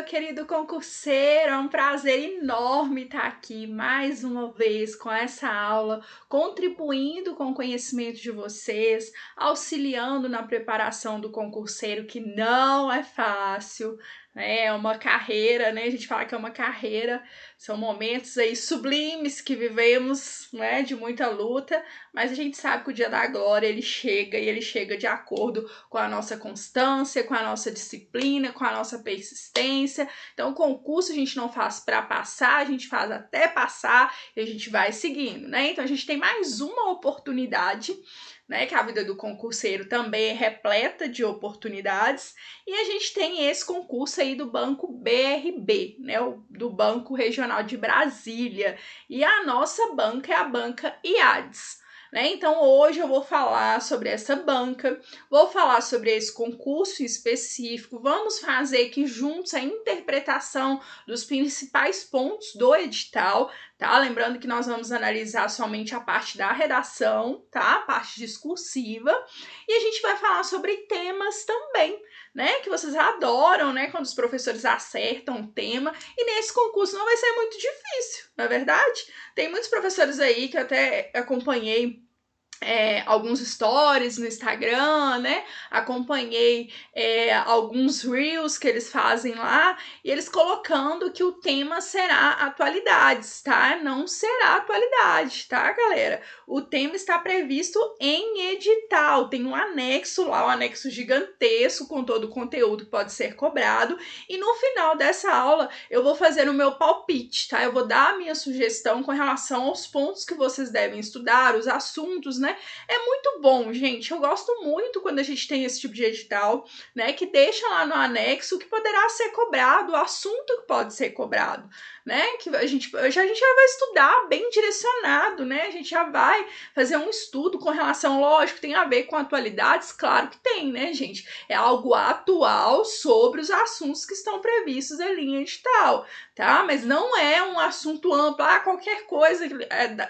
meu querido concurseiro, é um prazer enorme estar aqui mais uma vez com essa aula, contribuindo com o conhecimento de vocês, auxiliando na preparação do concurseiro, que não é fácil, né? É uma carreira, né? A gente fala que é uma carreira, são momentos aí sublimes que vivemos, né? De muita luta, mas a gente sabe que o dia da glória ele chega e ele chega de acordo com a nossa constância, com a nossa disciplina, com a nossa persistência. Então, o concurso a gente não faz para passar, a gente faz até passar e a gente vai seguindo, né? Então, a gente tem mais uma oportunidade, né? Que a vida do concurseiro também é repleta de oportunidades. E a gente tem esse concurso aí do Banco BRB, né? Do Banco Regional de Brasília. E a nossa banca é a banca IADES. Né? Então hoje eu vou falar sobre essa banca, vou falar sobre esse concurso em específico, vamos fazer aqui juntos a interpretação dos principais pontos do edital, tá? Lembrando que nós vamos analisar somente a parte da redação, tá? A parte discursiva, e a gente vai falar sobre temas também, né? Que vocês adoram, né? Quando os professores acertam um tema, e nesse concurso não vai ser muito difícil, não é verdade? Tem muitos professores aí que eu até acompanhei alguns stories no Instagram, né? Acompanhei alguns reels que eles fazem lá e eles colocando que o tema será atualidades, tá? Não será atualidade, tá, galera? O tema está previsto em edital, tem um anexo lá, um anexo gigantesco com todo o conteúdo que pode ser cobrado e no final dessa aula eu vou fazer o meu palpite, tá? Eu vou dar a minha sugestão com relação aos pontos que vocês devem estudar, os assuntos, né? É muito bom, gente. Eu gosto muito quando a gente tem esse tipo de edital, né? Que deixa lá no anexo o que poderá ser cobrado, o assunto que pode ser cobrado, né? Que a gente já vai estudar bem direcionado, né? A gente já vai fazer um estudo com relação, lógico, tem a ver com atualidades, claro que tem, né, gente? É algo atual sobre os assuntos que estão previstos ali em edital, tá? Mas não é um assunto amplo, qualquer coisa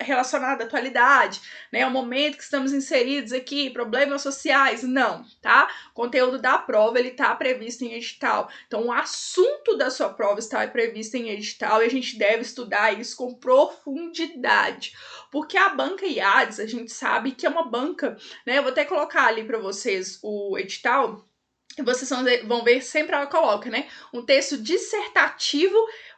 relacionada à atualidade, né? O momento que estamos inseridos aqui, problemas sociais, não, tá? O conteúdo da prova, ele tá previsto em edital. Então, o assunto da sua prova está previsto em edital e a gente deve estudar isso com profundidade. Porque a banca IADES, a gente sabe que é uma banca, né? Eu vou até colocar ali para vocês o edital, e vocês vão ver, sempre ela coloca, né? Um texto dissertativo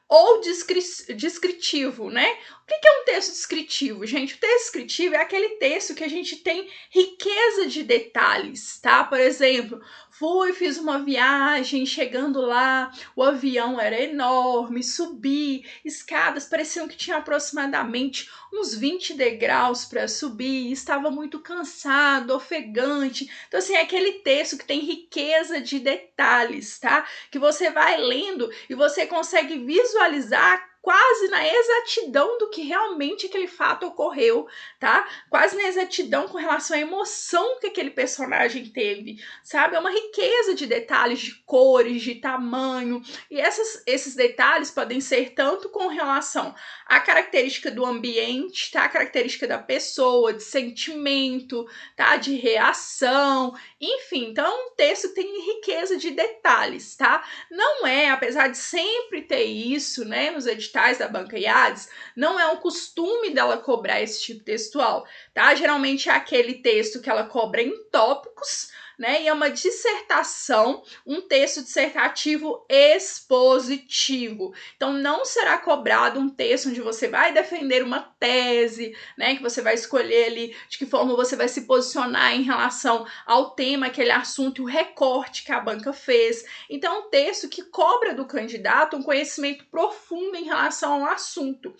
ou descritivo, né? O que é um texto descritivo, gente? O texto descritivo é aquele texto que a gente tem riqueza de detalhes, tá? Por exemplo, fiz uma viagem, chegando lá, o avião era enorme, subi, escadas pareciam que tinha aproximadamente uns 20 degraus para subir, estava muito cansado, ofegante. Então, assim, é aquele texto que tem riqueza de detalhes, tá? Que você vai lendo e você consegue visualizar quase na exatidão do que realmente aquele fato ocorreu, tá? Quase na exatidão com relação à emoção que aquele personagem teve, sabe? É uma riqueza de detalhes, de cores, de tamanho, e esses detalhes podem ser tanto com relação à característica do ambiente, tá? A característica da pessoa, de sentimento, tá? De reação, enfim. Então, é um texto que tem riqueza de detalhes, tá? Não é, apesar de sempre ter isso, né, nos editais da banca IADES, não é um costume dela cobrar esse tipo textual, tá? Geralmente é aquele texto que ela cobra em tópicos, né? E é uma dissertação, um texto dissertativo expositivo. Então, não será cobrado um texto onde você vai defender uma tese, né? Que você vai escolher ali de que forma você vai se posicionar em relação ao tema, aquele assunto, o recorte que a banca fez. Então, é um texto que cobra do candidato um conhecimento profundo em relação ao assunto.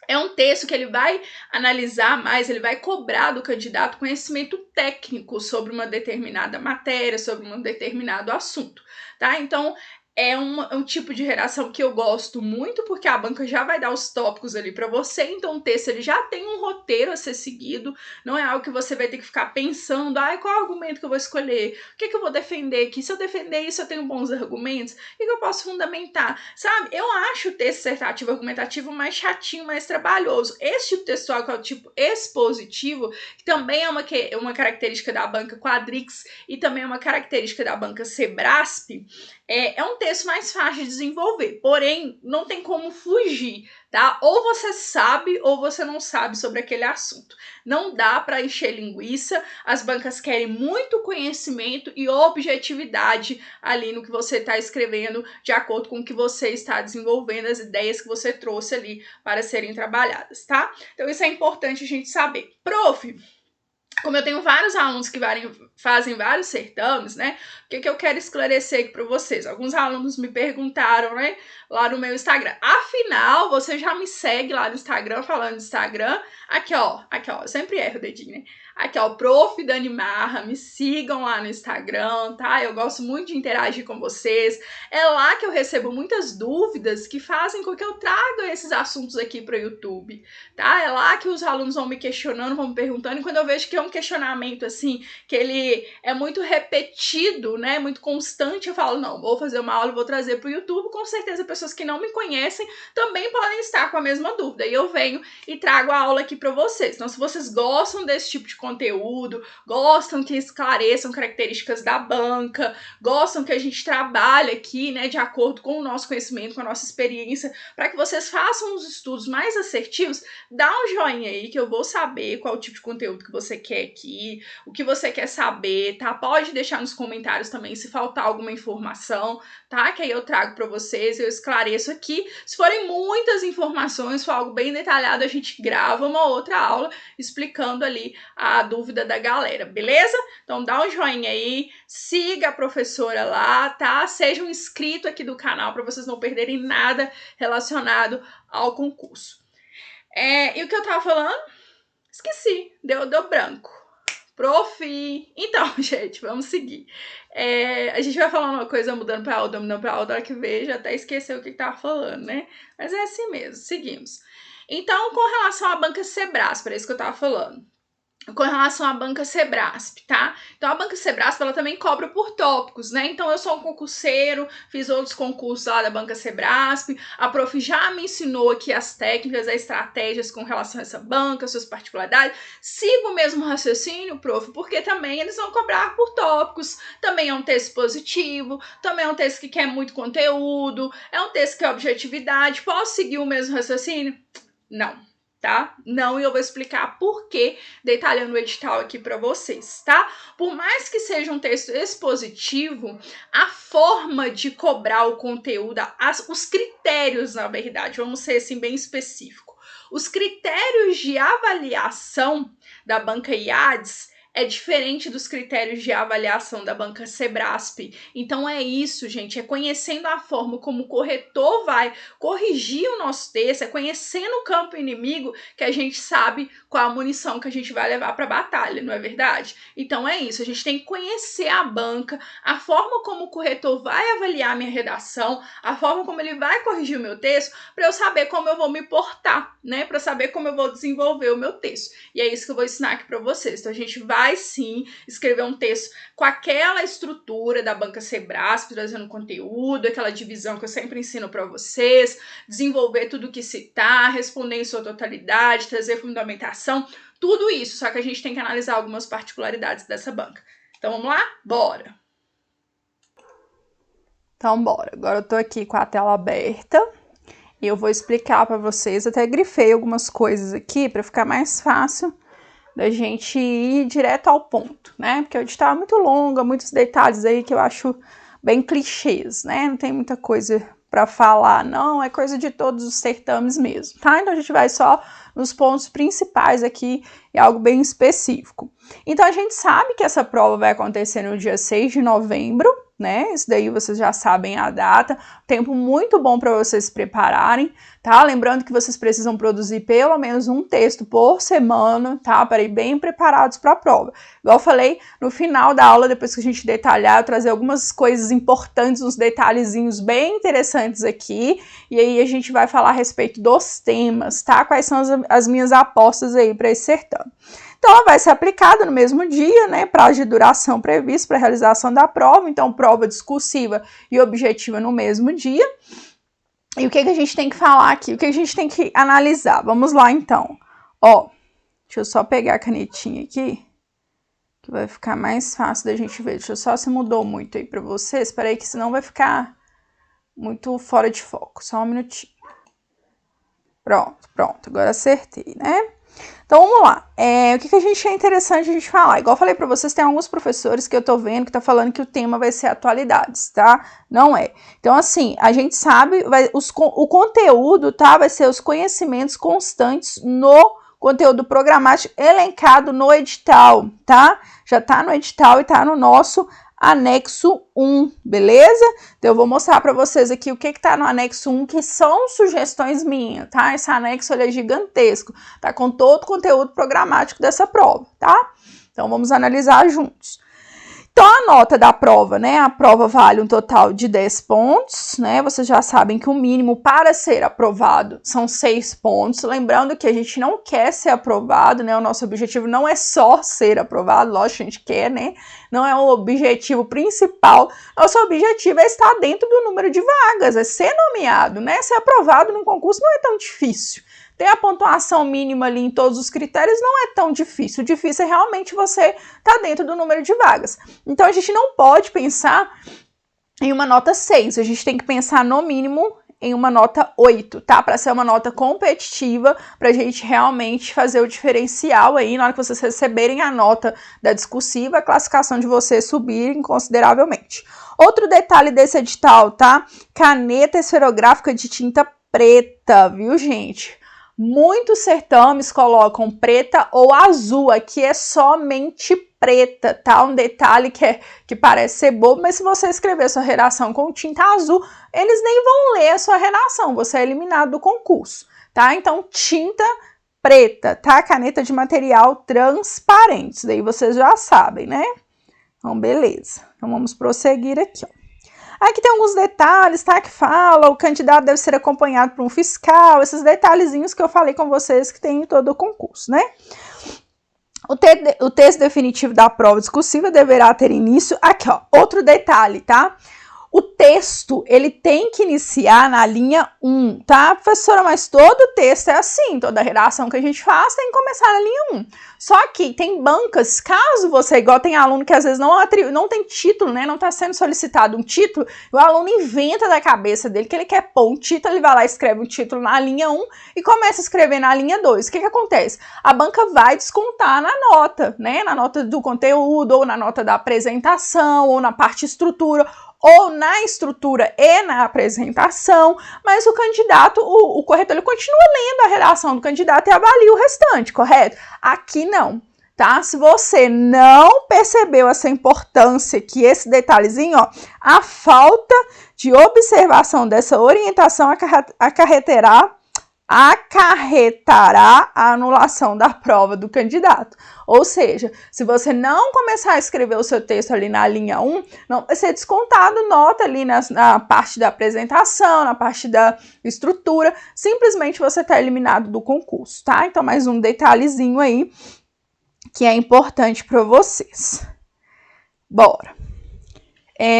É um texto que ele vai analisar mais, ele vai cobrar do candidato conhecimento técnico sobre uma determinada matéria, sobre um determinado assunto, tá? Então, é um tipo de redação que eu gosto muito, porque a banca já vai dar os tópicos ali para você, então o texto ele já tem um roteiro a ser seguido, não é algo que você vai ter que ficar pensando, qual argumento que eu vou escolher, o que eu vou defender aqui, se eu defender isso eu tenho bons argumentos, o que eu posso fundamentar, sabe? Eu acho o texto dissertativo argumentativo mais chatinho, mais trabalhoso. Esse tipo textual, que é o tipo expositivo, que também é uma característica da banca Quadrix e também é uma característica da banca Sebrasp, é um texto mais fácil de desenvolver, porém não tem como fugir, tá? Ou você sabe ou você não sabe sobre aquele assunto. Não dá para encher linguiça, as bancas querem muito conhecimento e objetividade ali no que você está escrevendo, de acordo com o que você está desenvolvendo, as ideias que você trouxe ali para serem trabalhadas, tá? Então isso é importante a gente saber. Prof, como eu tenho vários alunos que fazem vários certames, né? O que eu quero esclarecer aqui para vocês? Alguns alunos me perguntaram, né? Lá no meu Instagram. Afinal, você já me segue lá no Instagram, falando de Instagram. Aqui, ó. Eu sempre erro o dedinho, né? Aqui, ó. Prof. Dani Marra. Me sigam lá no Instagram, tá? Eu gosto muito de interagir com vocês. É lá que eu recebo muitas dúvidas que fazem com que eu traga esses assuntos aqui para o YouTube, tá? É lá que os alunos vão me questionando, vão me perguntando. E quando eu vejo que é um questionamento, assim, que ele é muito repetido, né? Muito constante, eu falo, não, vou fazer uma aula e vou trazer para o YouTube. Com certeza, pessoas que não me conhecem também podem estar com a mesma dúvida. E eu venho e trago a aula aqui para vocês. Então, se vocês gostam desse tipo de conteúdo, gostam que esclareçam características da banca, gostam que a gente trabalhe aqui, né, de acordo com o nosso conhecimento, com a nossa experiência, para que vocês façam os estudos mais assertivos, dá um joinha aí que eu vou saber qual tipo de conteúdo que você quer aqui, o que você quer saber, tá? Pode deixar nos comentários também se faltar alguma informação, tá? Que aí eu trago para vocês, eu esclareço aqui. Se forem muitas informações, for algo bem detalhado, a gente grava uma outra aula explicando ali a dúvida da galera, beleza? Então dá um joinha aí, siga a professora lá, tá? Seja um inscrito aqui do canal para vocês não perderem nada relacionado ao concurso. E o que eu tava falando? Esqueci, deu branco. Prof. Então, gente, vamos seguir. A gente vai falando uma coisa, mudando pra outra, hora que veja, até esqueceu o que tava falando, né? Mas é assim mesmo, seguimos. Então, com relação à banca Sebrasp, era isso que eu tava falando. Com relação à banca Sebrasp, tá? Então, a banca Sebrasp, ela também cobra por tópicos, né? Então, eu sou um concurseiro, fiz outros concursos lá da banca Sebrasp, a prof já me ensinou aqui as técnicas, as estratégias com relação a essa banca, suas particularidades. Sigo o mesmo raciocínio, prof, porque também eles vão cobrar por tópicos. Também é um texto positivo, também é um texto que quer muito conteúdo, é um texto que é objetividade. Posso seguir o mesmo raciocínio? Não. Tá? Não, e eu vou explicar por que detalhando o edital aqui para vocês, tá? Por mais que seja um texto expositivo, a forma de cobrar o conteúdo, os critérios, na verdade, vamos ser assim bem específico. Os critérios de avaliação da banca IADES é diferente dos critérios de avaliação da banca Sebrasp. Então é isso, gente, é conhecendo a forma como o corretor vai corrigir o nosso texto, é conhecendo o campo inimigo que a gente sabe qual a munição que a gente vai levar para a batalha, não é verdade? Então é isso, a gente tem que conhecer a banca, a forma como o corretor vai avaliar a minha redação, a forma como ele vai corrigir o meu texto, para eu saber como eu vou me portar, né? Para saber como eu vou desenvolver o meu texto. E é isso que eu vou ensinar aqui para vocês. Então a gente vai sim escrever um texto com aquela estrutura da banca Sebrasp, trazendo conteúdo, aquela divisão que eu sempre ensino para vocês, desenvolver tudo que citar, responder em sua totalidade, trazer fundamentação, tudo isso, só que a gente tem que analisar algumas particularidades dessa banca. Então vamos lá? Bora! Então bora, agora eu tô aqui com a tela aberta e eu vou explicar para vocês, até grifei algumas coisas aqui para ficar mais fácil da gente ir direto ao ponto, né? Porque o edital é muito longo, muitos detalhes aí que eu acho bem clichês, né? Não tem muita coisa para falar, não, é coisa de todos os certames mesmo, tá? Então a gente vai só nos pontos principais aqui, é algo bem específico. Então a gente sabe que essa prova vai acontecer no dia 6 de novembro, né? Isso daí vocês já sabem a data, tempo muito bom para vocês se prepararem, tá? Lembrando que vocês precisam produzir pelo menos um texto por semana, tá? Para ir bem preparados para a prova. Igual eu falei, no final da aula, depois que a gente detalhar, eu trazer algumas coisas importantes, uns detalhezinhos bem interessantes aqui, e aí a gente vai falar a respeito dos temas, tá? Quais são as minhas apostas aí para esse certame. Então, ela vai ser aplicada no mesmo dia, né, prazo de duração previsto para a realização da prova, então prova discursiva e objetiva no mesmo dia. E o que a gente tem que falar aqui? O que a gente tem que analisar? Vamos lá, então. Ó, deixa eu só pegar a canetinha aqui, que vai ficar mais fácil da gente ver. Deixa eu só se mudou muito aí para vocês, espera aí que senão vai ficar muito fora de foco. Só um minutinho. Pronto, agora acertei, né? Então, vamos lá. O que a gente é interessante a gente falar? Igual eu falei para vocês, tem alguns professores que eu tô vendo que tá falando que o tema vai ser atualidades, tá? Não é. Então, assim, a gente sabe, o conteúdo, tá? Vai ser os conhecimentos constantes no conteúdo programático elencado no edital, tá? Já tá no edital e tá no nosso anexo 1, beleza? Então, eu vou mostrar para vocês aqui o que tá no anexo 1, que são sugestões minhas, tá? Esse anexo ele é gigantesco, tá? Com todo o conteúdo programático dessa prova, tá? Então, vamos analisar juntos. Então, a nota da prova, né? A prova vale um total de 10 pontos, né? Vocês já sabem que o mínimo para ser aprovado são 6 pontos. Lembrando que a gente não quer ser aprovado, né? O nosso objetivo não é só ser aprovado, lógico que a gente quer, né? Não é o objetivo principal. Nosso objetivo é estar dentro do número de vagas, é ser nomeado, né? Ser aprovado num concurso não é tão difícil. Ter a pontuação mínima ali em todos os critérios não é tão difícil. O difícil é realmente você estar dentro do número de vagas. Então, a gente não pode pensar em uma nota 6. A gente tem que pensar, no mínimo, em uma nota 8, tá? Para ser uma nota competitiva, para a gente realmente fazer o diferencial aí, na hora que vocês receberem a nota da discursiva, a classificação de vocês subir consideravelmente. Outro detalhe desse edital, tá? Caneta esferográfica de tinta preta, viu, gente? Muitos certames colocam preta ou azul, aqui é somente preta, tá? Um detalhe que parece ser bobo, mas se você escrever sua redação com tinta azul, eles nem vão ler a sua redação, você é eliminado do concurso, tá? Então, tinta preta, tá? Caneta de material transparente, isso daí vocês já sabem, né? Então, beleza. Então, vamos prosseguir aqui, ó. Aqui tem alguns detalhes, tá? Que fala, o candidato deve ser acompanhado por um fiscal, esses detalhezinhos que eu falei com vocês que tem em todo o concurso, né? O texto definitivo da prova discursiva deverá ter início... Aqui, ó, outro detalhe, tá? O texto, ele tem que iniciar na linha 1, tá, professora? Mas todo o texto é assim, toda redação que a gente faz tem que começar na linha 1. Só que tem bancas, caso você, igual tem aluno que às vezes não tem título, né, não está sendo solicitado um título, o aluno inventa da cabeça dele que ele quer pôr um título, ele vai lá e escreve um título na linha 1 e começa a escrever na linha 2. O que acontece? A banca vai descontar na nota, né, na nota do conteúdo, ou na nota da apresentação, ou na parte estrutura, ou na estrutura e na apresentação, mas o candidato, o corretor, ele continua lendo a redação do candidato e avalia o restante, correto? Aqui não, tá? Se você não percebeu essa importância, que esse detalhezinho, ó, a falta de observação dessa orientação acarretará a anulação da prova do candidato. Ou seja, se você não começar a escrever o seu texto ali na linha 1, não vai ser descontado nota ali na parte da apresentação, na parte da estrutura, simplesmente você está eliminado do concurso, tá? Então, mais um detalhezinho aí que é importante para vocês. Bora!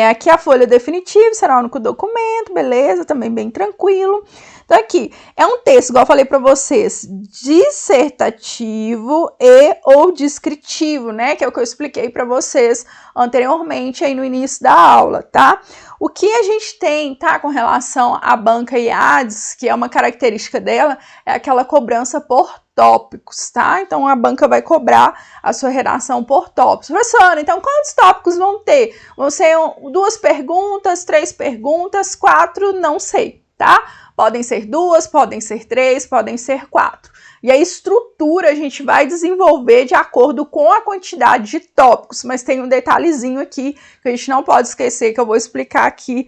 Aqui a folha definitiva, será o único documento, beleza, também bem tranquilo. Então aqui, é um texto, igual eu falei para vocês, dissertativo e ou descritivo, né? Que é o que eu expliquei para vocês anteriormente aí no início da aula, tá? O que a gente tem, tá, com relação à banca IADES, que é uma característica dela, é aquela cobrança por tópicos, tá? Então, a banca vai cobrar a sua redação por tópicos. Professora, então, quantos tópicos vão ter? Vão ser 2 perguntas, 3 perguntas, 4, não sei, tá? Podem ser 2, podem ser 3, podem ser 4. E a estrutura a gente vai desenvolver de acordo com a quantidade de tópicos, mas tem um detalhezinho aqui que a gente não pode esquecer, que eu vou explicar aqui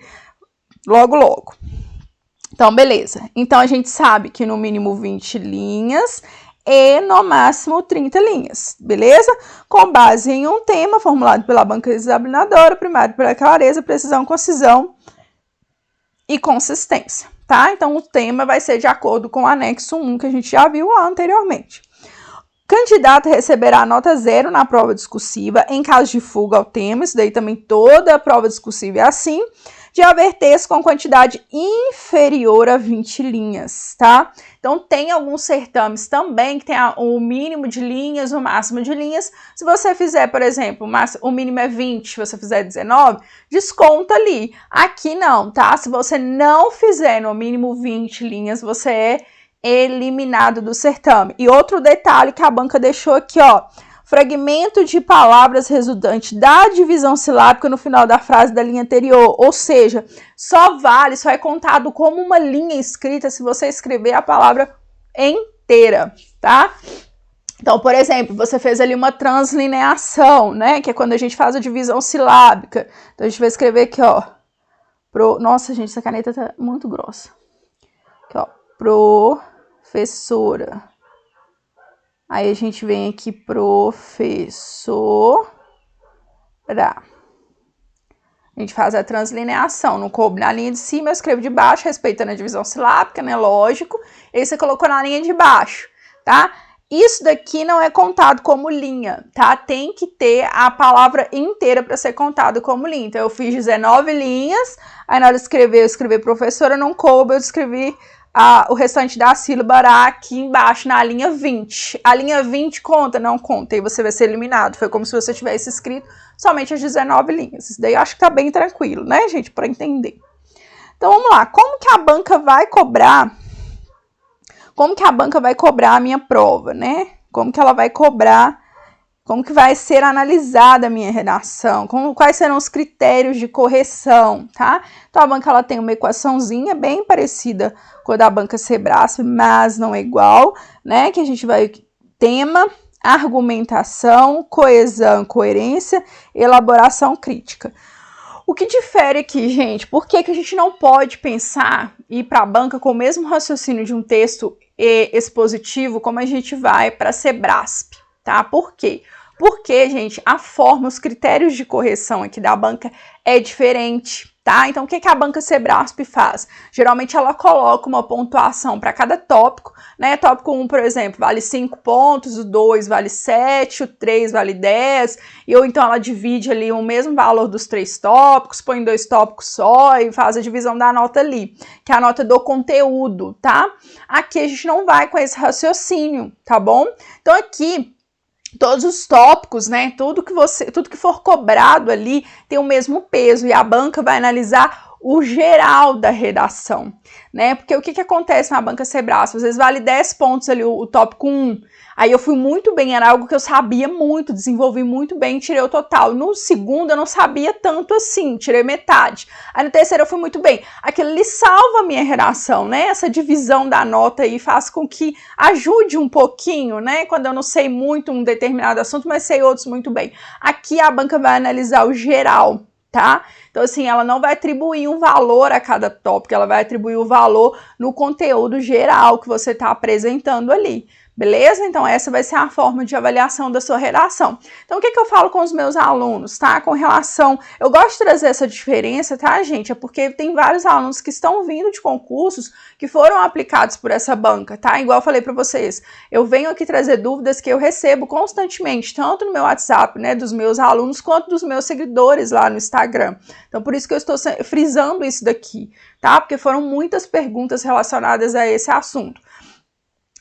logo. Então, beleza. Então, a gente sabe que no mínimo 20 linhas e no máximo 30 linhas, beleza? Com base em um tema formulado pela banca examinadora, primário pela clareza, precisão, concisão e consistência, tá? Então, o tema vai ser de acordo com o anexo 1, que a gente já viu lá anteriormente. O candidato receberá nota 0 na prova discursiva em caso de fuga ao tema, isso daí também toda a prova discursiva é assim, de haver texto com quantidade inferior a 20 linhas, tá? Então, tem alguns certames também que tem o mínimo de linhas, o máximo de linhas. Se você fizer, por exemplo, o mínimo é 20, se você fizer 19, desconta ali. Aqui não, tá? Se você não fizer no mínimo 20 linhas, você é eliminado do certame. E outro detalhe que a banca deixou aqui, ó, fragmento de palavras resultante da divisão silábica no final da frase da linha anterior, ou seja, só é contado como uma linha escrita se você escrever a palavra inteira, tá? Então, por exemplo, você fez ali uma translineação, né, que é quando a gente faz a divisão silábica. Então, a gente vai escrever aqui, ó, nossa, gente, essa caneta tá muito grossa. Aqui, ó, professora. Aí a gente vem aqui, professora. A gente faz a translineação. Não coube na linha de cima, eu escrevo de baixo, respeitando a divisão silábica, né? Lógico. E aí você colocou na linha de baixo, tá? Isso daqui não é contado como linha, tá? Tem que ter a palavra inteira para ser contado como linha. Então, eu fiz 19 linhas, aí na hora de escrever, eu escrevi professora, não coube, eu escrevi o restante da sílaba aqui embaixo na linha 20. A linha 20 conta? Não conta, e você vai ser eliminado. Foi como se você tivesse escrito somente as 19 linhas. Isso daí eu acho que tá bem tranquilo, né, gente, para entender. Então, vamos lá. Como que a banca vai cobrar? Como que a banca vai cobrar a minha prova, né? Como que ela vai cobrar? Como que vai ser analisada a minha redação? Quais serão os critérios de correção, tá? Então, a banca ela tem uma equaçãozinha bem parecida com a da banca Sebrasp, mas não é igual, né? Que a gente vai... Tema, argumentação, coesão, coerência, elaboração crítica. O que difere aqui, gente? Por que que a gente não pode pensar e ir para a banca com o mesmo raciocínio de um texto expositivo como a gente vai para a Sebrasp, tá? Por quê? Porque, gente, a forma, os critérios de correção aqui da banca é diferente, tá? Então, o que que a banca Sebrasp faz? Geralmente, ela coloca uma pontuação para cada tópico, né? Tópico 1, por exemplo, vale 5 pontos, o 2 vale 7, o 3 vale 10, ou então ela divide ali o mesmo valor dos 3 tópicos, põe 2 tópicos só e faz a divisão da nota ali, que é a nota do conteúdo, tá? Aqui a gente não vai com esse raciocínio, tá bom? Então, aqui... Todos os tópicos, né, tudo que for cobrado ali tem o mesmo peso e a banca vai analisar o geral da redação, né, porque o que acontece na banca Sebrasp? Às vezes vale 10 pontos ali o tópico 1, aí eu fui muito bem, era algo que eu sabia muito, desenvolvi muito bem, tirei o total. No segundo eu não sabia tanto assim, tirei metade. Aí no terceiro eu fui muito bem. Aquilo ali salva a minha redação, né, essa divisão da nota aí faz com que ajude um pouquinho, né, quando eu não sei muito um determinado assunto, mas sei outros muito bem. Aqui a banca vai analisar o geral, tá? Então, assim, ela não vai atribuir um valor a cada tópico, ela vai atribuir o valor no conteúdo geral que você está apresentando ali. Beleza? Então, essa vai ser a forma de avaliação da sua redação. Então, o que eu falo com os meus alunos, tá? Com relação... Eu gosto de trazer essa diferença, tá, gente? É porque tem vários alunos que estão vindo de concursos que foram aplicados por essa banca, tá? Igual eu falei para vocês, eu venho aqui trazer dúvidas que eu recebo constantemente, tanto no meu WhatsApp, né, dos meus alunos, quanto dos meus seguidores lá no Instagram. Então, por isso que eu estou frisando isso daqui, tá? Porque foram muitas perguntas relacionadas a esse assunto.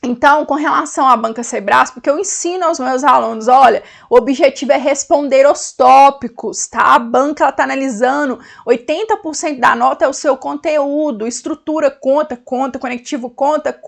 Então, com relação à banca Sebrasp, porque eu ensino aos meus alunos, olha, o objetivo é responder aos tópicos, tá? A banca, ela tá analisando, 80% da nota é o seu conteúdo, estrutura conta, conectivo conta,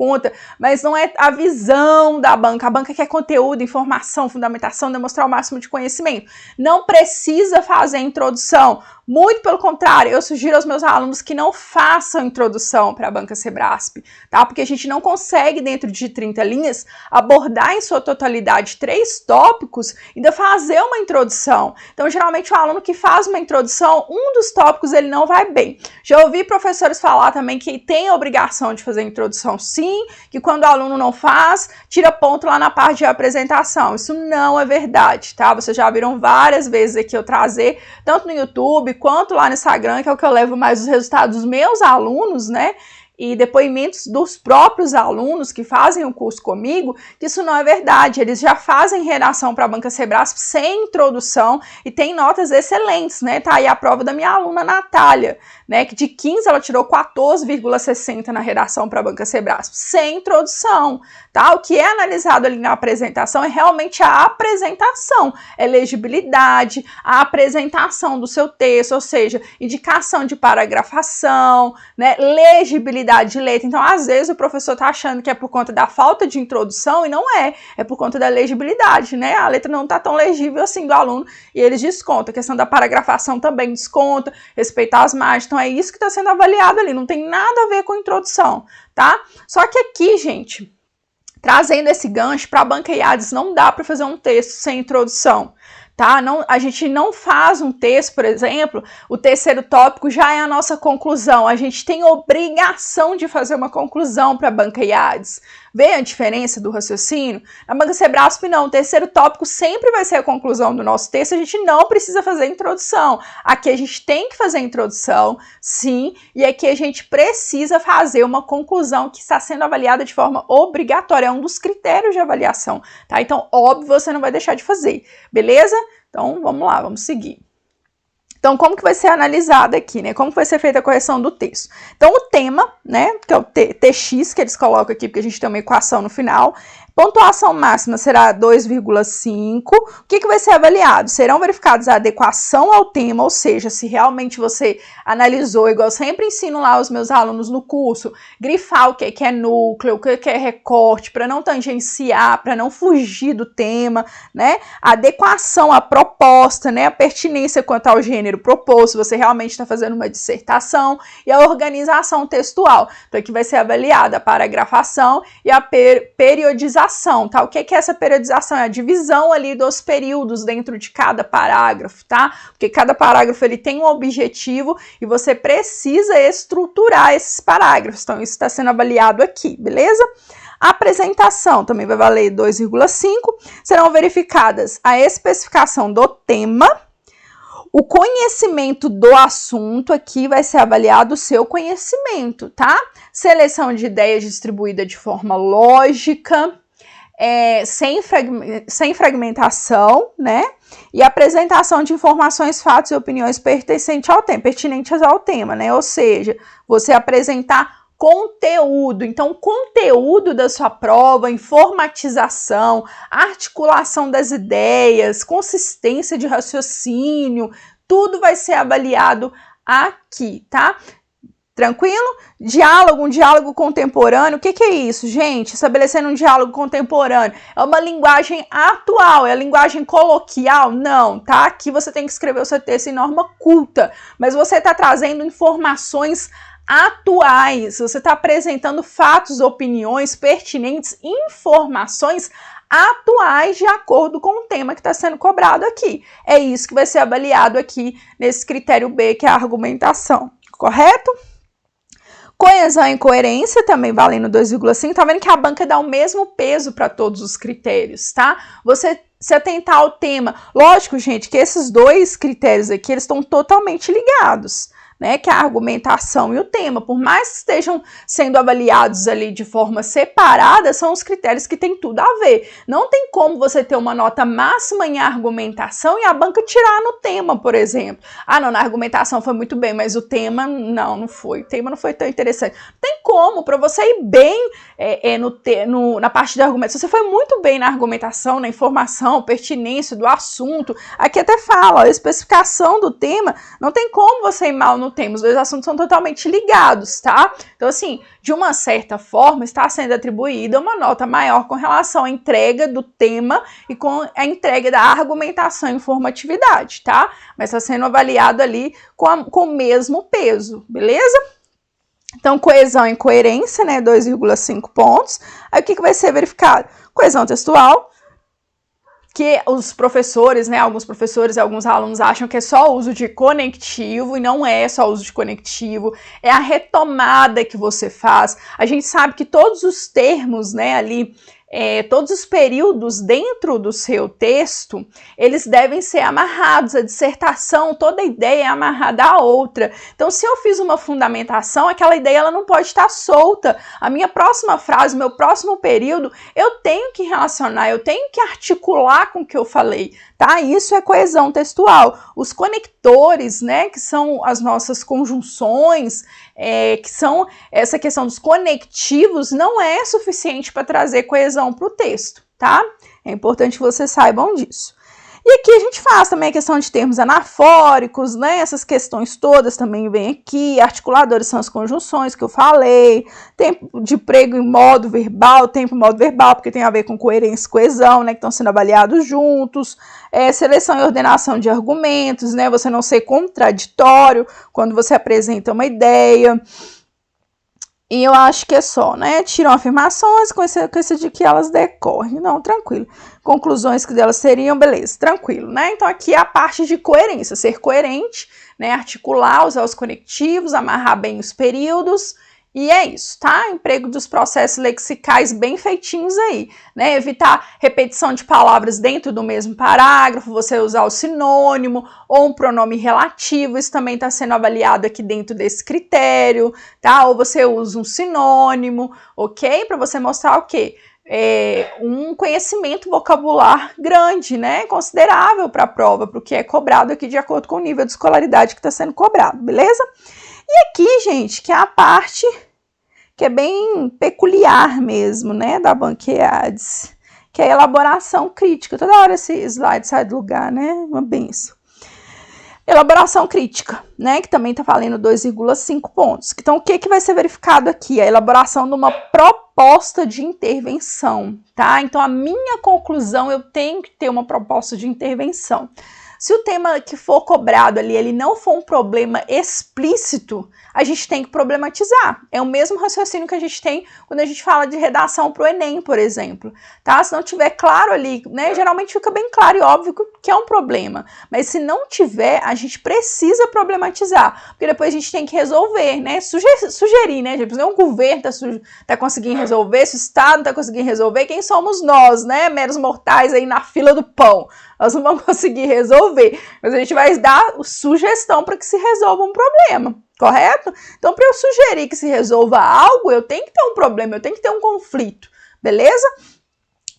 mas não é a visão da banca. A banca quer conteúdo, informação, fundamentação, demonstrar o máximo de conhecimento. Não precisa fazer introdução. Muito pelo contrário, eu sugiro aos meus alunos que não façam introdução para a banca Sebrasp, tá? Porque a gente não consegue, dentro de 30 linhas, abordar em sua totalidade 3 tópicos e ainda fazer uma introdução. Então, geralmente, o aluno que faz uma introdução, um dos tópicos ele não vai bem. Já ouvi professores falar também que tem a obrigação de fazer introdução, sim, que quando o aluno não faz, tira ponto lá na parte de apresentação. Isso não é verdade, tá? Vocês já viram várias vezes aqui eu trazer, tanto no YouTube, quanto lá no Instagram, que é o que eu levo mais os resultados dos meus alunos, né? e depoimentos dos próprios alunos que fazem o curso comigo, que isso não é verdade. Eles já fazem redação para a banca Sebrasp sem introdução e tem notas excelentes, né? Tá aí a prova da minha aluna Natália, né? Que de 15 ela tirou 14,60 na redação para a banca Sebrasp, sem introdução, tá? O que é analisado ali na apresentação é realmente a apresentação, é legibilidade, a apresentação do seu texto, ou seja, indicação de paragrafação, né? Legibilidade de letra. Então, às vezes, o professor tá achando que é por conta da falta de introdução e não é por conta da legibilidade, né? A letra não tá tão legível assim do aluno e eles descontam. A questão da paragrafação também desconta, respeitar as margens. Então, é isso que está sendo avaliado ali, não tem nada a ver com introdução, tá? Só que aqui, gente, trazendo esse gancho para a banca IADES, não dá para fazer um texto sem introdução. Tá? Não, a gente não faz um texto, por exemplo, o terceiro tópico já é a nossa conclusão, a gente tem obrigação de fazer uma conclusão para a banca IADES. Vê a diferença do raciocínio? Na banca Sebrasp não, o terceiro tópico sempre vai ser a conclusão do nosso texto, a gente não precisa fazer a introdução. Aqui a gente tem que fazer a introdução, sim, e aqui a gente precisa fazer uma conclusão que está sendo avaliada de forma obrigatória, é um dos critérios de avaliação, tá? Então, óbvio, você não vai deixar de fazer, beleza? Então, vamos lá, vamos seguir. Então, como que vai ser analisado aqui, né? Como que vai ser feita a correção do texto? Então, o tema, né, que é o TX, que eles colocam aqui, porque a gente tem uma equação no final, pontuação máxima será 2,5. O que vai ser avaliado? Serão verificados a adequação ao tema, ou seja, se realmente você analisou, igual eu sempre ensino lá os meus alunos no curso, grifar o que é núcleo, o que é recorte, para não tangenciar, para não fugir do tema, né? A adequação à proposta, né? A pertinência quanto ao gênero proposto, se você realmente está fazendo uma dissertação, e a organização textual. Então, aqui vai ser avaliada a paragrafação e a periodização. Tá? O que é essa periodização? É a divisão ali dos períodos dentro de cada parágrafo, tá? Porque cada parágrafo ele tem um objetivo e você precisa estruturar esses parágrafos. Então, isso está sendo avaliado aqui, beleza? A apresentação também vai valer 2,5. Serão verificadas a especificação do tema, o conhecimento do assunto, aqui vai ser avaliado o seu conhecimento, tá? Seleção de ideias distribuída de forma lógica, sem fragmentação, né? E apresentação de informações, fatos e opiniões pertinentes ao tema, né? Ou seja, você apresentar conteúdo. Então, conteúdo da sua prova, informatização, articulação das ideias, consistência de raciocínio, tudo vai ser avaliado aqui, tá? Tranquilo? Diálogo, um diálogo contemporâneo. O que é isso, gente? Estabelecendo um diálogo contemporâneo. É uma linguagem atual, é a linguagem coloquial? Não, tá? Aqui você tem que escrever o seu texto em norma culta, mas você está trazendo informações atuais, você está apresentando fatos, opiniões pertinentes, informações atuais de acordo com o tema que está sendo cobrado aqui. É isso que vai ser avaliado aqui nesse critério B, que é a argumentação, correto? Coesão e coerência também valendo 2,5. Tá vendo que a banca dá o mesmo peso para todos os critérios, tá? Você se atentar ao tema. Lógico, gente, que esses dois critérios aqui, eles estão totalmente ligados, né, que é a argumentação e o tema, por mais que estejam sendo avaliados ali de forma separada, são os critérios que têm tudo a ver. Não tem como você ter uma nota máxima em argumentação e a banca tirar no tema, por exemplo. Ah, não, na argumentação foi muito bem, mas o tema, não foi. O tema não foi tão interessante. Não tem como, para você ir bem na parte da argumentação. Se você foi muito bem na argumentação, na informação, pertinência do assunto, aqui até fala, a especificação do tema, não tem como você ir mal no tema, os dois assuntos são totalmente ligados, tá? Então, assim, de uma certa forma, está sendo atribuída uma nota maior com relação à entrega do tema e com a entrega da argumentação e informatividade, tá? Mas está sendo avaliado ali com o mesmo peso, beleza? Então, coesão e coerência, né, 2,5 pontos. Aí, o que vai ser verificado? Coesão textual, que os professores, né, alguns professores e alguns alunos acham que é só uso de conectivo, e não é só uso de conectivo, é a retomada que você faz. A gente sabe que todos os termos, né, ali todos os períodos dentro do seu texto, eles devem ser amarrados. A dissertação, toda ideia é amarrada à outra. Então, se eu fiz uma fundamentação, aquela ideia ela não pode estar solta. A minha próxima frase, o meu próximo período, eu tenho que relacionar, eu tenho que articular com o que eu falei, tá? Isso é coesão textual. Os conectores, né, que são as nossas conjunções, que são essa questão dos conectivos, não é suficiente para trazer coesão para o texto, tá? É importante que vocês saibam disso. E aqui a gente faz também a questão de termos anafóricos, né? Essas questões todas também vêm aqui. Articuladores são as conjunções que eu falei. Tempo de prego em modo verbal, tempo em modo verbal, porque tem a ver com coerência e coesão, né? Que estão sendo avaliados juntos. Seleção e ordenação de argumentos, né? Você não ser contraditório quando você apresenta uma ideia. E eu acho que é só, né? Tiram afirmações com esse de que elas decorrem. Não, tranquilo. Conclusões que delas seriam, beleza, tranquilo, né? Então aqui é a parte de coerência, ser coerente, né? Articular, usar os conectivos, amarrar bem os períodos. E é isso, tá? Emprego dos processos lexicais bem feitinhos aí, né? Evitar repetição de palavras dentro do mesmo parágrafo, você usar o sinônimo ou um pronome relativo, isso também está sendo avaliado aqui dentro desse critério, tá? Ou você usa um sinônimo, ok? Para você mostrar o quê? Um conhecimento vocabular grande, né? Considerável para a prova, para o que é cobrado aqui de acordo com o nível de escolaridade que está sendo cobrado, beleza? E aqui, gente, que é a parte que é bem peculiar mesmo, né, da Banqueades, que é a elaboração crítica. Toda hora esse slide sai do lugar, né, uma benção. Elaboração crítica, né, que também está valendo 2,5 pontos. Então, o que vai ser verificado aqui? A elaboração de uma proposta de intervenção, tá? Então, a minha conclusão, eu tenho que ter uma proposta de intervenção. Se o tema que for cobrado ali, ele não for um problema explícito, a gente tem que problematizar. É o mesmo raciocínio que a gente tem quando a gente fala de redação para o Enem, por exemplo, tá? Se não tiver claro ali, né, geralmente fica bem claro e óbvio que é um problema, mas se não tiver, a gente precisa problematizar, porque depois a gente tem que resolver, né, sugerir, né, tipo, se o governo tá conseguindo resolver, se o Estado tá conseguindo resolver, quem somos nós, né, meros mortais aí na fila do pão? Nós não vamos conseguir resolver, mas a gente vai dar sugestão para que se resolva um problema, correto? Então, para eu sugerir que se resolva algo, eu tenho que ter um problema, eu tenho que ter um conflito, beleza?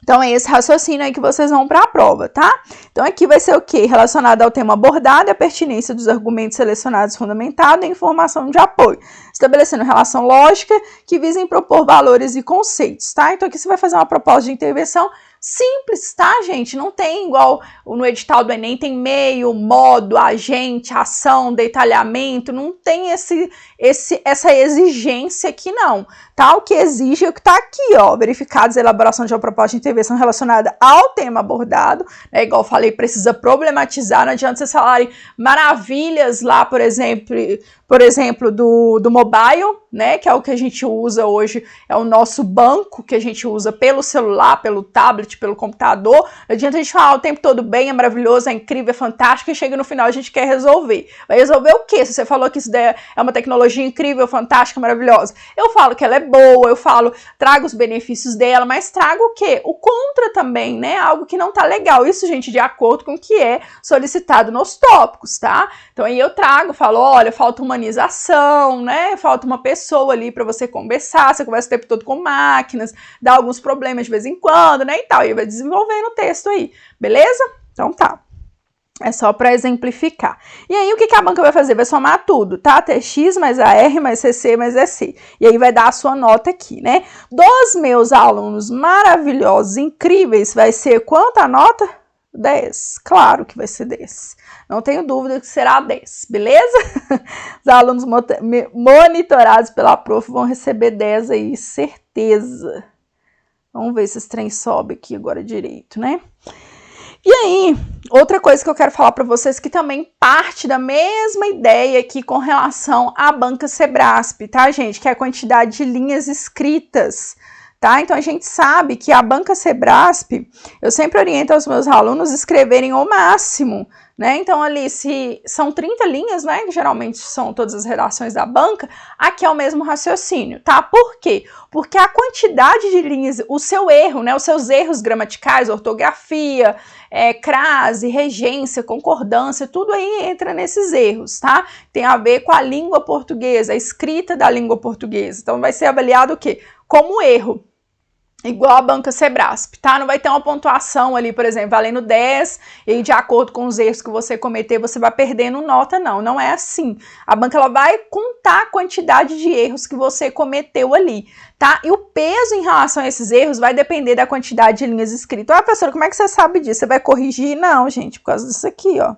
Então, é esse raciocínio aí que vocês vão para a prova, tá? Então, aqui vai ser o quê? Relacionado ao tema abordado, a pertinência dos argumentos selecionados fundamentado e informação de apoio. Estabelecendo relação lógica que visem propor valores e conceitos, tá? Então, aqui você vai fazer uma proposta de intervenção simples, tá, gente? Não tem igual no edital do Enem, tem meio, modo, agente, ação, detalhamento, não tem essa exigência aqui não, tá? O que exige é o que tá aqui, ó, verificados a elaboração de uma proposta de intervenção relacionada ao tema abordado, né? Igual eu falei, precisa problematizar, não adianta vocês falarem maravilhas lá, por exemplo, do mobile, né, que é o que a gente usa hoje, é o nosso banco que a gente usa pelo celular, pelo tablet, pelo computador. Não adianta a gente falar o tempo todo bem, é maravilhoso, é incrível, é fantástico, e chega no final a gente quer resolver. Vai resolver o quê? Se você falou que isso é uma tecnologia incrível, fantástica, maravilhosa. Eu falo que ela é boa, eu falo, trago os benefícios dela, mas trago o quê? O contra também, né? Algo que não tá legal. Isso, gente, de acordo com o que é solicitado nos tópicos, tá? Então aí eu trago, falo, olha, falta humanização, né? Falta uma pessoa ali para você conversar, você conversa o tempo todo com máquinas, dá alguns problemas de vez em quando, né? E tal, e vai desenvolvendo o texto aí, beleza? Então tá. É só para exemplificar. E aí, o que a banca vai fazer? Vai somar tudo, tá? TX mais AR mais CC mais EC. E aí, vai dar a sua nota aqui, né? Dos meus alunos maravilhosos, incríveis, vai ser quanto a nota? 10. Claro que vai ser 10. Não tenho dúvida que será 10, beleza? Os alunos monitorados pela prof vão receber 10 aí, certeza. Vamos ver se esse trem sobe aqui agora direito, né? E aí, outra coisa que eu quero falar para vocês que também parte da mesma ideia aqui com relação à banca Sebrasp, tá, gente? Que é a quantidade de linhas escritas, tá? Então, a gente sabe que a banca Sebrasp, eu sempre oriento aos meus alunos a escreverem o máximo né? Então ali, se são 30 linhas, né, que geralmente são todas as redações da banca, aqui é o mesmo raciocínio, tá? Por quê? Porque a quantidade de linhas, o seu erro, né, os seus erros gramaticais, ortografia, crase, regência, concordância, tudo aí entra nesses erros, tá? Tem a ver com a língua portuguesa, a escrita da língua portuguesa. Então vai ser avaliado o quê? Como erro. Igual a banca Sebrasp, tá? Não vai ter uma pontuação ali, por exemplo, valendo 10 e de acordo com os erros que você cometer, você vai perdendo nota, não. Não é assim. A banca, ela vai contar a quantidade de erros que você cometeu ali, tá? E o peso em relação a esses erros vai depender da quantidade de linhas escritas. Ah, professora, como é que você sabe disso? Você vai corrigir? Não, gente, por causa disso aqui, ó.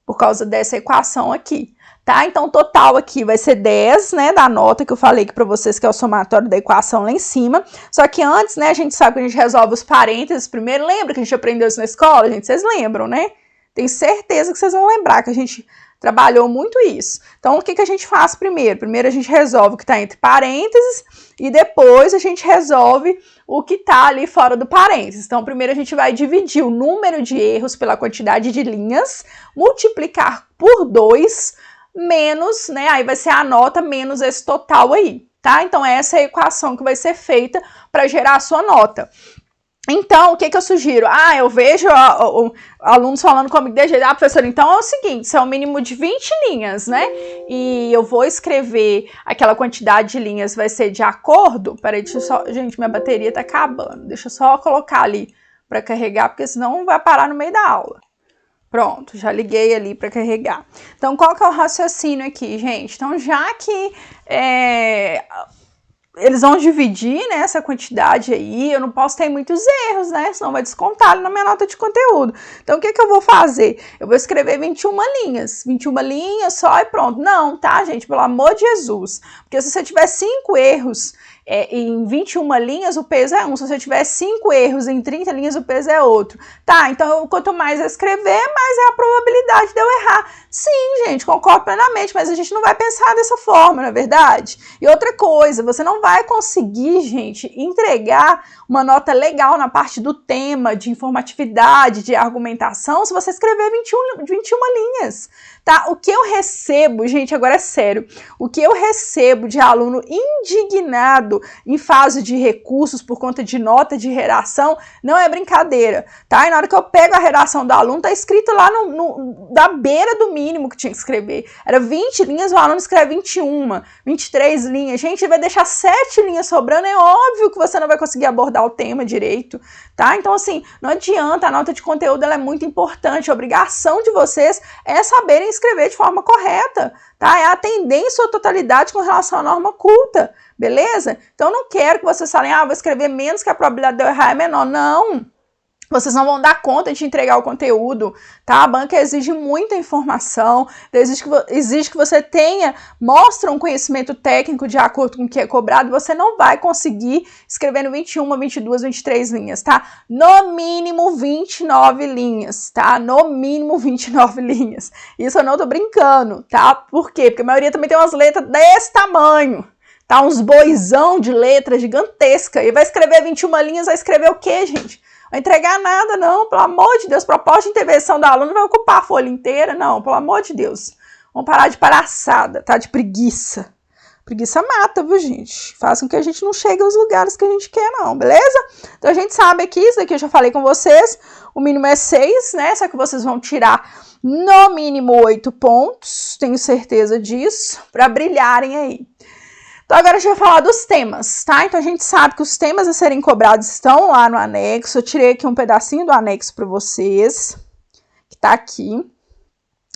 Por causa dessa equação aqui, tá? Então, o total aqui vai ser 10, né, da nota que eu falei aqui para vocês, que é o somatório da equação lá em cima. Só que antes, né, a gente sabe que a gente resolve os parênteses primeiro. Lembra que a gente aprendeu isso na escola, gente? Vocês lembram, né? Tenho certeza que vocês vão lembrar que a gente trabalhou muito isso. Então, o que a gente faz primeiro? Primeiro a gente resolve o que está entre parênteses e depois a gente resolve o que está ali fora do parênteses. Então, primeiro a gente vai dividir o número de erros pela quantidade de linhas, multiplicar por 2, menos, né, aí vai ser a nota menos esse total aí, tá? Então, essa é a equação que vai ser feita para gerar a sua nota. Então, o que eu sugiro? Ah, eu vejo alunos falando comigo de jeito. Ah, professor, então é o seguinte, isso é o mínimo de 20 linhas, né? E eu vou escrever aquela quantidade de linhas, vai ser de acordo... Peraí, deixa eu só... Gente, minha bateria tá acabando. Deixa eu só colocar ali para carregar, porque senão vai parar no meio da aula. Pronto, já liguei ali para carregar. Então, qual que é o raciocínio aqui, gente? Então, já que eles vão dividir, né, essa quantidade aí, eu não posso ter muitos erros, né, senão vai descontar na minha nota de conteúdo. Então, o que eu vou fazer? Eu vou escrever 21 linhas, 21 linhas só e pronto. Não, tá, gente, pelo amor de Jesus. Porque se você tiver 5 erros em 21 linhas, o peso é 1. Se você tiver 5 erros em 30 linhas, o peso é outro. Tá, então, quanto mais eu escrever, mais é a probabilidade de eu errar. Sim, gente, concordo plenamente, mas a gente não vai pensar dessa forma, não é verdade? E outra coisa, você não vai conseguir, gente, entregar uma nota legal na parte do tema, de informatividade, de argumentação, se você escrever 21 linhas, tá? O que eu recebo, gente, agora é sério, o que eu recebo de aluno indignado em fase de recursos por conta de nota de redação, não é brincadeira, tá? E na hora que eu pego a redação do aluno, tá escrito lá da beira do mínimo que tinha que escrever. Era 20 linhas, o aluno escreve 21, 23 linhas. Gente, ele vai deixar 7 linhas sobrando, é óbvio que você não vai conseguir abordar o tema direito, tá? Então, assim, não adianta, a nota de conteúdo ela é muito importante, a obrigação de vocês é saberem escrever de forma correta, tá? É atender em sua totalidade com relação à norma culta, beleza? Então, eu não quero que vocês falem, vou escrever menos que a probabilidade de eu errar é menor. Não! Vocês não vão dar conta de entregar o conteúdo, tá? A banca exige muita informação, exige que você mostre um conhecimento técnico de acordo com o que é cobrado, você não vai conseguir escrever no 21, 22, 23 linhas, tá? No mínimo 29 linhas, tá? No mínimo 29 linhas. Isso eu não tô brincando, tá? Por quê? Porque a maioria também tem umas letras desse tamanho, tá? Uns boizão de letra gigantesca. E vai escrever 21 linhas, vai escrever o quê, gente? Vai entregar nada, não, pelo amor de Deus. Proposta de intervenção do aluno vai ocupar a folha inteira, não, pelo amor de Deus. Vamos parar de palhaçada, tá? De preguiça. Preguiça mata, viu, gente? Faz com que a gente não chegue aos lugares que a gente quer, não, beleza? Então a gente sabe aqui, isso daqui eu já falei com vocês, o mínimo é 6, né? Só que vocês vão tirar no mínimo 8 pontos, tenho certeza disso, para brilharem aí. Então, agora a gente vai falar dos temas, tá? Então, a gente sabe que os temas a serem cobrados estão lá no anexo. Eu tirei aqui um pedacinho do anexo para vocês, que tá aqui.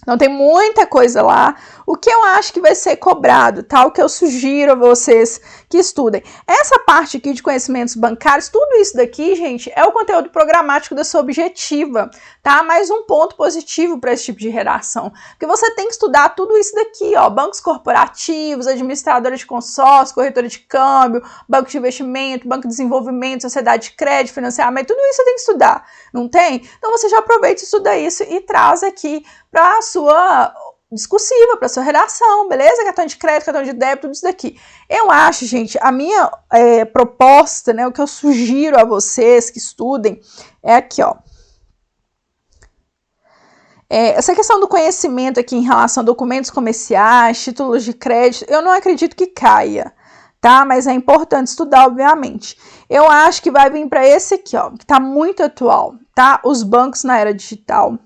Então, tem muita coisa lá. O que eu acho que vai ser cobrado, tá? O que eu sugiro a vocês que estudem. Essa parte aqui de conhecimentos bancários, tudo isso daqui, gente, é o conteúdo programático da sua objetiva, tá? Mais um ponto positivo para esse tipo de redação. Porque você tem que estudar tudo isso daqui, ó. Bancos corporativos, administradora de consórcio, corretora de câmbio, banco de investimento, banco de desenvolvimento, sociedade de crédito, financiamento, tudo isso você tem que estudar, não tem? Então, você já aproveita e estuda isso e traz aqui para a sua discursiva, para sua redação, beleza? Cartão de crédito, cartão de débito, tudo isso daqui. Eu acho, gente, a minha proposta, né, o que eu sugiro a vocês que estudem é aqui, ó. Essa questão do conhecimento aqui em relação a documentos comerciais, títulos de crédito, eu não acredito que caia, tá? Mas é importante estudar, obviamente. Eu acho que vai vir para esse aqui, ó, que tá muito atual, tá? Os bancos na era digital.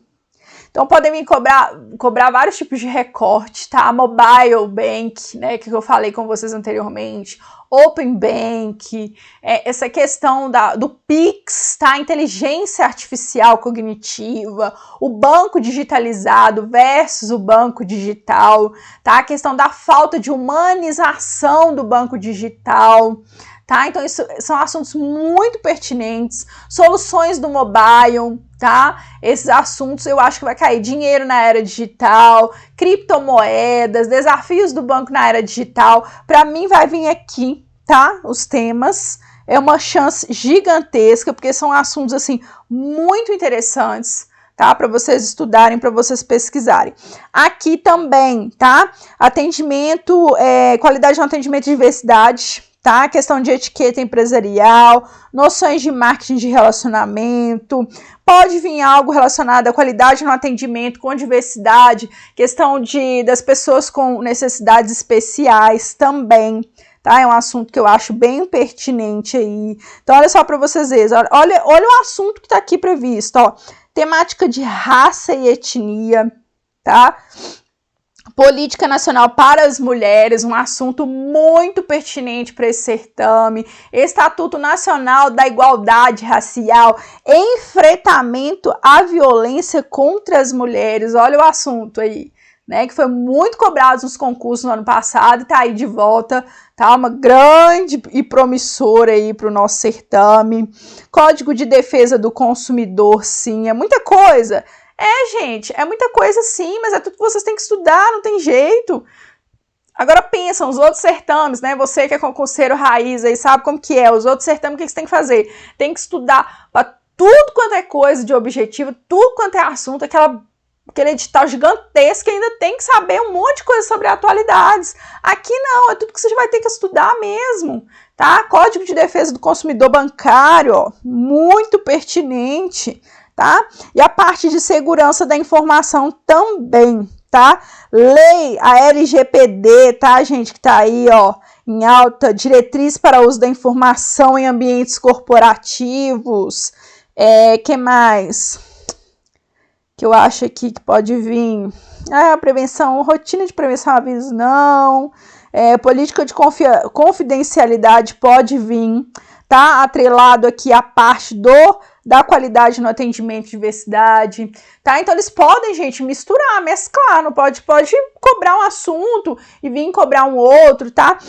Então, podem me cobrar vários tipos de recorte, tá? Mobile Bank, né, que eu falei com vocês anteriormente, Open Bank, essa questão do Pix, tá? Inteligência artificial cognitiva, o banco digitalizado versus o banco digital, tá? A questão da falta de humanização do banco digital, tá? Então, isso são assuntos muito pertinentes, soluções do mobile, tá? Esses assuntos eu acho que vai cair. Dinheiro na era digital, criptomoedas, desafios do banco na era digital. Para mim vai vir aqui, tá? Os temas. É uma chance gigantesca, porque são assuntos, assim, muito interessantes, tá? Para vocês estudarem, para vocês pesquisarem. Aqui também, tá? Atendimento, qualidade no atendimento de diversidade, tá? Questão de etiqueta empresarial, noções de marketing de relacionamento, pode vir algo relacionado à qualidade no atendimento com diversidade, questão das pessoas com necessidades especiais também, tá? É um assunto que eu acho bem pertinente aí. Então, olha só para vocês verem, olha o assunto que tá aqui previsto, ó. Temática de raça e etnia, tá? Política Nacional para as Mulheres, um assunto muito pertinente para esse certame. Estatuto Nacional da Igualdade Racial, enfrentamento à violência contra as mulheres. Olha o assunto aí, né? Que foi muito cobrado nos concursos no ano passado e tá aí de volta, tá? Uma grande e promissora aí para o nosso certame. Código de Defesa do Consumidor, sim, é muita coisa. Gente, é muita coisa sim, mas é tudo que vocês têm que estudar, não tem jeito. Agora pensam, os outros certames, né? Você que é concurseiro raiz aí, sabe como que é. Os outros certames, o que você tem que fazer? Tem que estudar para tudo quanto é coisa de objetivo, tudo quanto é assunto, aquele edital gigantesco, que ainda tem que saber um monte de coisa sobre atualidades. Aqui não, é tudo que você vai ter que estudar mesmo, tá? Código de Defesa do Consumidor Bancário, ó, muito pertinente, tá? E a parte de segurança da informação também, tá? Lei, a LGPD, tá, gente, que tá aí, ó, em alta, diretriz para uso da informação em ambientes corporativos. Que mais? Que eu acho aqui que pode vir. Prevenção, rotina de prevenção, aviso, não. Política de confidencialidade pode vir, tá? Atrelado aqui a parte da qualidade no atendimento de diversidade, tá? Então, eles podem, gente, misturar, mesclar, não pode cobrar um assunto e vir cobrar um outro, tá?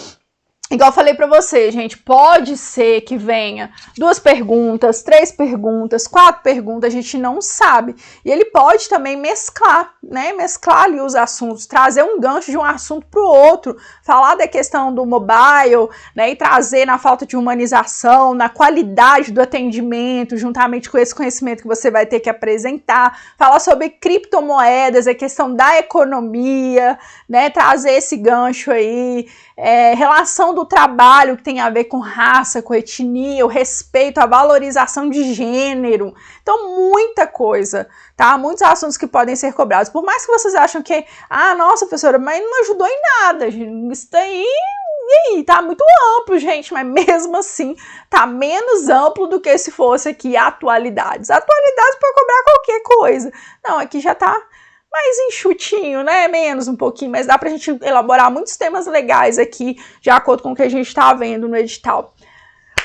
Igual eu falei pra vocês, gente, pode ser que venha 2 perguntas, 3 perguntas, 4 perguntas, a gente não sabe. E ele pode também mesclar, né? Mesclar ali os assuntos, trazer um gancho de um assunto pro outro, falar da questão do mobile, né? E trazer na falta de humanização, na qualidade do atendimento, juntamente com esse conhecimento que você vai ter que apresentar, falar sobre criptomoedas, a questão da economia, né? Trazer esse gancho aí, relação do trabalho que tem a ver com raça, com etnia, o respeito, a valorização de gênero. Então, muita coisa, tá? Muitos assuntos que podem ser cobrados. Por mais que vocês acham que, nossa, professora, mas não ajudou em nada, gente. Isso daí, e aí, tá muito amplo, gente, mas mesmo assim, tá menos amplo do que se fosse aqui atualidades. Atualidades pode cobrar qualquer coisa. Não, aqui já tá mais enxutinho, né? Menos um pouquinho, mas dá pra gente elaborar muitos temas legais aqui, de acordo com o que a gente tá vendo no edital.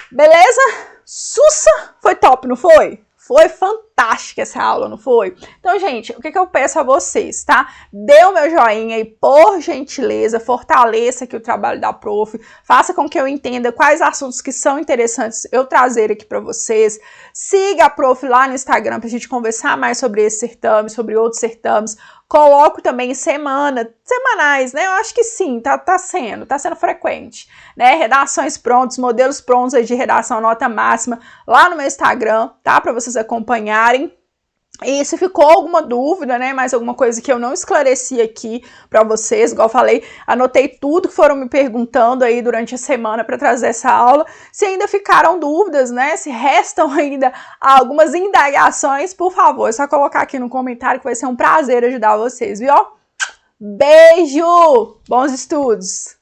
Beleza? Sussa! Foi top, não foi? Foi fantástica essa aula, não foi? Então, gente, o que eu peço a vocês, tá? Dê o meu joinha aí, por gentileza, fortaleça aqui o trabalho da prof, faça com que eu entenda quais assuntos que são interessantes eu trazer aqui para vocês. Siga a prof lá no Instagram pra gente conversar mais sobre esse certame, sobre outros certames. Coloco também semanais, né? Eu acho que sim, tá sendo frequente, né? Redações prontas, modelos prontos aí de redação nota máxima lá no meu Instagram, tá? Para vocês acompanharem. E se ficou alguma dúvida, né, mais alguma coisa que eu não esclareci aqui para vocês, igual eu falei, anotei tudo que foram me perguntando aí durante a semana para trazer essa aula. Se ainda ficaram dúvidas, né, se restam ainda algumas indagações, por favor, é só colocar aqui no comentário que vai ser um prazer ajudar vocês, viu? Beijo! Bons estudos!